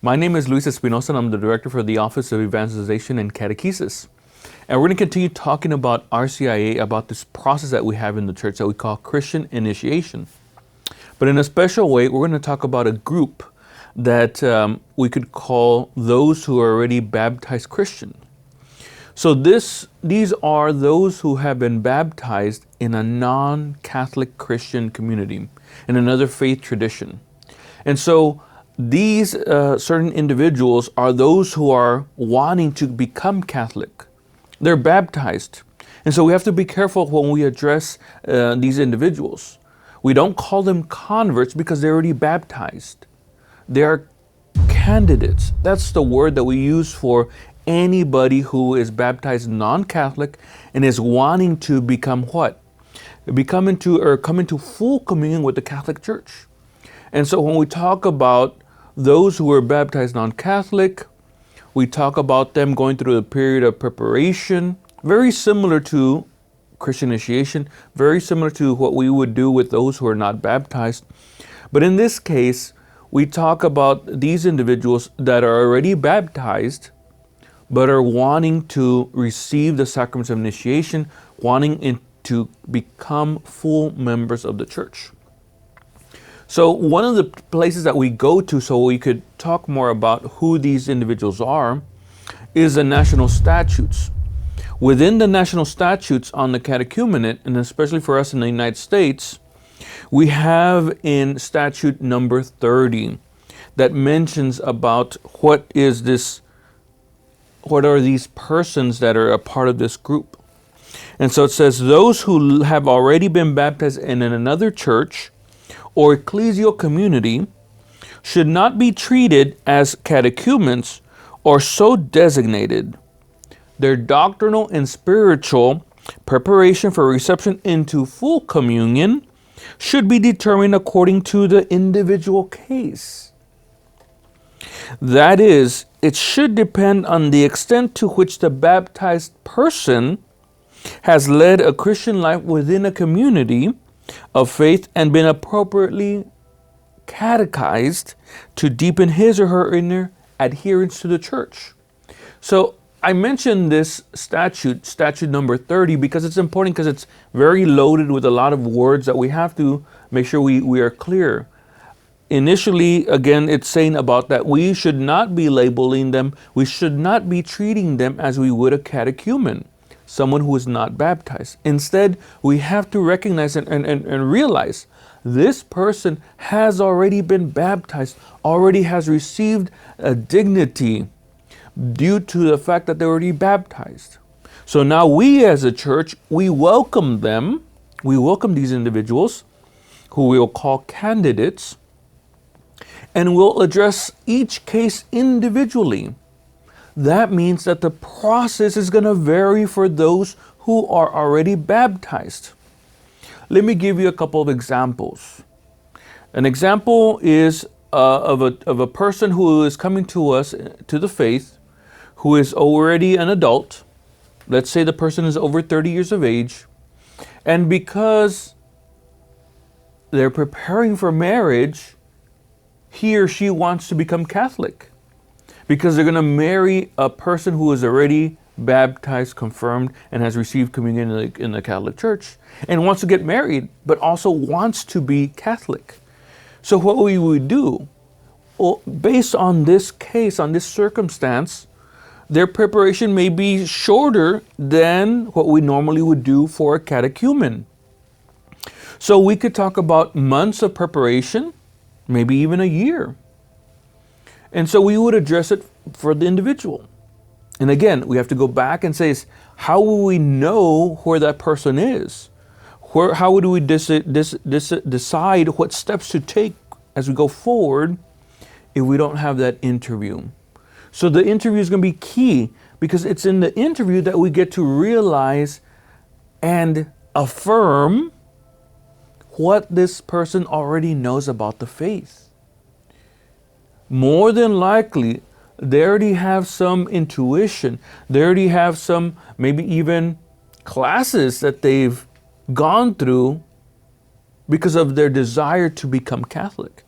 My name is Luis Espinosa, and I'm the Director for the Office of Evangelization and Catechesis. And we're going to continue talking about RCIA, about this process that we have in the church that we call Christian initiation. But in a special way, we're going to talk about a group that we could call those who are already baptized Christian. So these are those who have been baptized in a non-Catholic Christian community, in another faith tradition. And so these certain individuals are those who are wanting to become Catholic. They're baptized. And so we have to be careful when we address these individuals. We don't call them converts because they're already baptized. They are candidates. That's the word that we use for anybody who is baptized non-Catholic and is wanting to become what? Come into full communion with the Catholic Church. And so when we talk about those who are baptized non-Catholic, we talk about them going through a period of preparation, very similar to Christian initiation, very similar to what we would do with those who are not baptized. But in this case, we talk about these individuals that are already baptized, but are wanting to receive the sacraments of initiation, wanting to become full members of the church. So one of the places that we go to so we could talk more about who these individuals are is the national statutes. Within the national statutes on the Catechumenate, and especially for us in the United States, we have in statute number 30 that mentions about what are these persons that are a part of this group. And so it says, those who have already been baptized in another church or ecclesial community should not be treated as catechumens or so designated. Their doctrinal and spiritual preparation for reception into full communion should be determined according to the individual case. That is, it should depend on the extent to which the baptized person has led a Christian life within a community of faith and been appropriately catechized to deepen his or her inner adherence to the church. So I mentioned this statute number 30, because it's important, because it's very loaded with a lot of words that we have to make sure we are clear. Initially, again, it's saying about that we should not be labeling them, we should not be treating them as we would a catechumen, someone who is not baptized. Instead, we have to recognize and realize this person has already been baptized, already has received a dignity due to the fact that they're already baptized. So now we as a church, we welcome them, we welcome these individuals who we will call candidates, and we'll address each case individually. That means that the process is going to vary for those who are already baptized. Let me give you a couple of examples. An example is of a person who is coming to us, to the faith, who is already an adult. Let's say the person is over 30 years of age, and because they're preparing for marriage, he or she wants to become Catholic, because they're going to marry a person who is already baptized, confirmed, and has received communion in the Catholic Church, and wants to get married, but also wants to be Catholic. So what we would do, well, based on this case, on this circumstance, their preparation may be shorter than what we normally would do for a catechumen. So we could talk about months of preparation, maybe even a year. And so we would address it for the individual. And again, we have to go back and say, how will we know where that person is? How would we decide what steps to take as we go forward if we don't have that interview? So the interview is going to be key, because it's in the interview that we get to realize and affirm what this person already knows about the faith. More than likely, they already have some intuition. They already have some, maybe even classes that they've gone through because of their desire to become Catholic.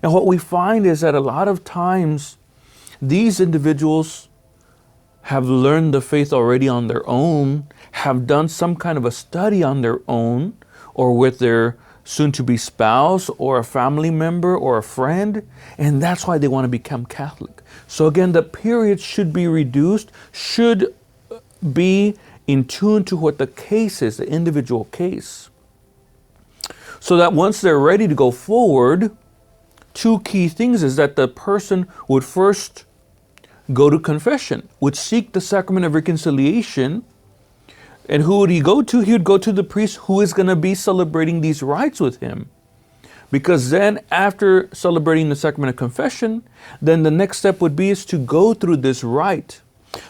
And what we find is that a lot of times These individuals have learned the faith already on their own, have done some kind of a study on their own, or with their soon-to-be spouse, or a family member, or a friend, and that's why they want to become Catholic. So again, the period should be reduced, should be in tune to what the case is, the individual case. So that once they're ready to go forward, two key things is that the person would first go to confession, would seek the sacrament of reconciliation. And who would he go to? He would go to the priest who is going to be celebrating these rites with him. Because then after celebrating the sacrament of confession, then the next step would be is to go through this rite.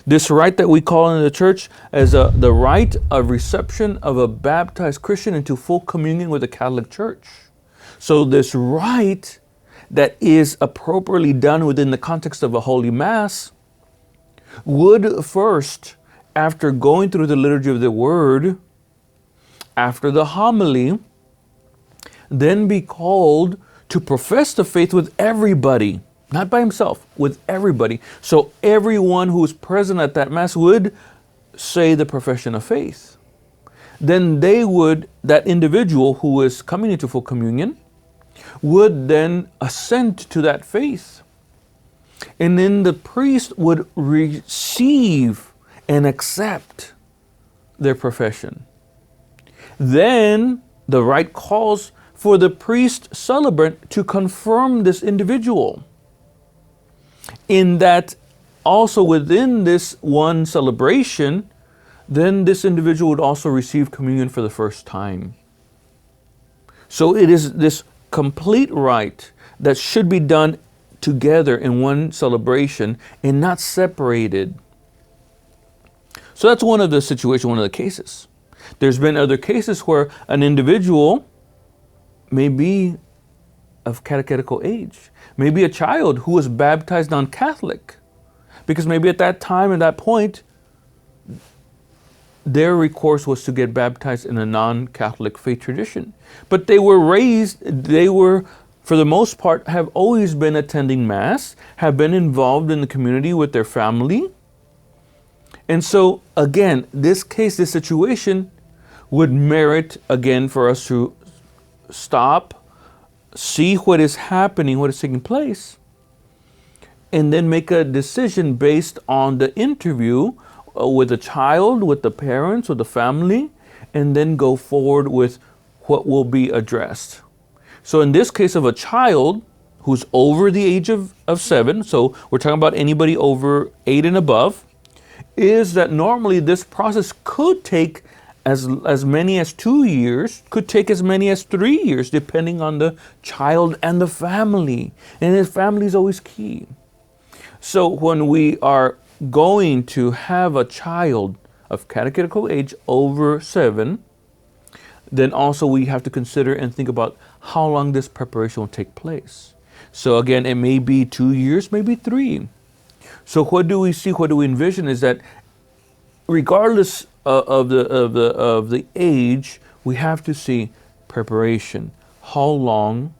This rite that we call in the church as the rite of reception of a baptized Christian into full communion with the Catholic Church. So this rite that is appropriately done within the context of a Holy Mass would first, after going through the liturgy of the Word, after the homily, then be called to profess the faith with everybody, not by himself, with everybody. So everyone who is present at that Mass would say the profession of faith. Then that individual who is coming into full communion, would then assent to that faith. And then the priest would receive and accept their profession. Then the rite calls for the priest celebrant to confirm this individual. In that also within this one celebration, then this individual would also receive communion for the first time. So it is this complete rite that should be done together in one celebration and not separated. So that's one of the situations, one of the cases. There's been other cases where an individual may be of catechetical age, maybe a child who was baptized non-Catholic, because maybe at that time, at that point, their recourse was to get baptized in a non-Catholic faith tradition. But they were for the most part, have always been attending Mass, have been involved in the community with their family. And so, again, this situation would merit, again, for us to stop, see what is happening, what is taking place, and then make a decision based on the interview with the child, with the parents, with the family, and then go forward with what will be addressed. So in this case of a child who's over the age of 7, so we're talking about anybody over 8 and above, is that normally this process could take as many as 2 years, could take as many as 3 years, depending on the child and the family. And the family is always key. So when we are going to have a child of catechetical age over 7, then also we have to consider and think about how long this preparation will take place. So again, it may be 2 years, maybe 3. So what do we see? What do we envision is that regardless of the age, we have to see preparation, how long,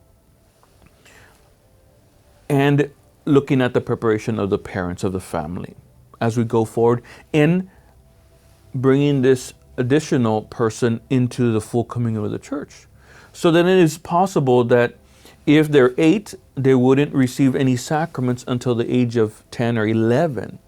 and looking at the preparation of the parents of the family as we go forward in bringing this additional person into the full communion of the church. So then it is possible that if they're 8, they wouldn't receive any sacraments until the age of 10 or 11.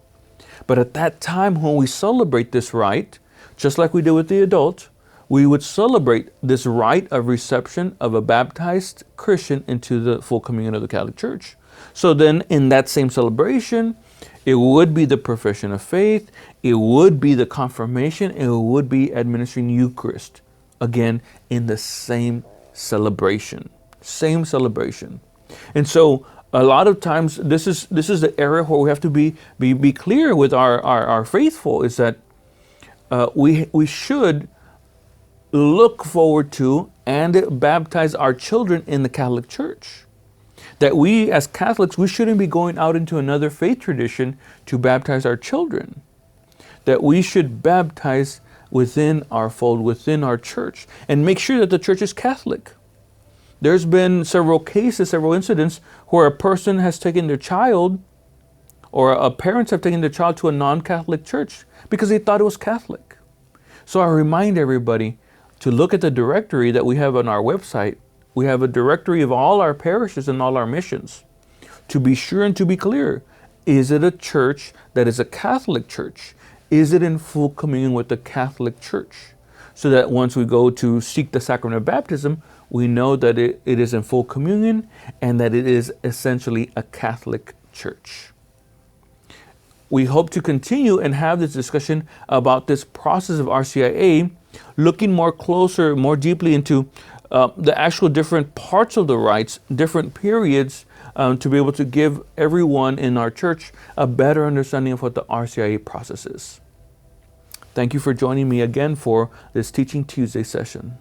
But at that time when we celebrate this rite, just like we do with the adult, we would celebrate this rite of reception of a baptized Christian into the full communion of the Catholic Church. So then in that same celebration, it would be the profession of faith, it would be the confirmation, it would be administering Eucharist. Again, in the same celebration. Same celebration. And so a lot of times this is the area where we have to be clear with our faithful, is that we should look forward to and baptize our children in the Catholic Church. That we as Catholics, we shouldn't be going out into another faith tradition to baptize our children. That we should baptize within our fold, within our church, and make sure that the church is Catholic. There's been several cases, several incidents where a person has taken their child Or parents have taken their child to a non-Catholic church because they thought it was Catholic. So I remind everybody to look at the directory that we have on our website. We have a directory of all our parishes and all our missions. To be sure and to be clear, is it a church that is a Catholic church? Is it in full communion with the Catholic Church? So that once we go to seek the sacrament of baptism, we know that it is in full communion and that it is essentially a Catholic church. We hope to continue and have this discussion about this process of RCIA, looking more closer, more deeply into the actual different parts of the rites, different periods, to be able to give everyone in our church a better understanding of what the RCIA process is. Thank you for joining me again for this Teaching Tuesday session.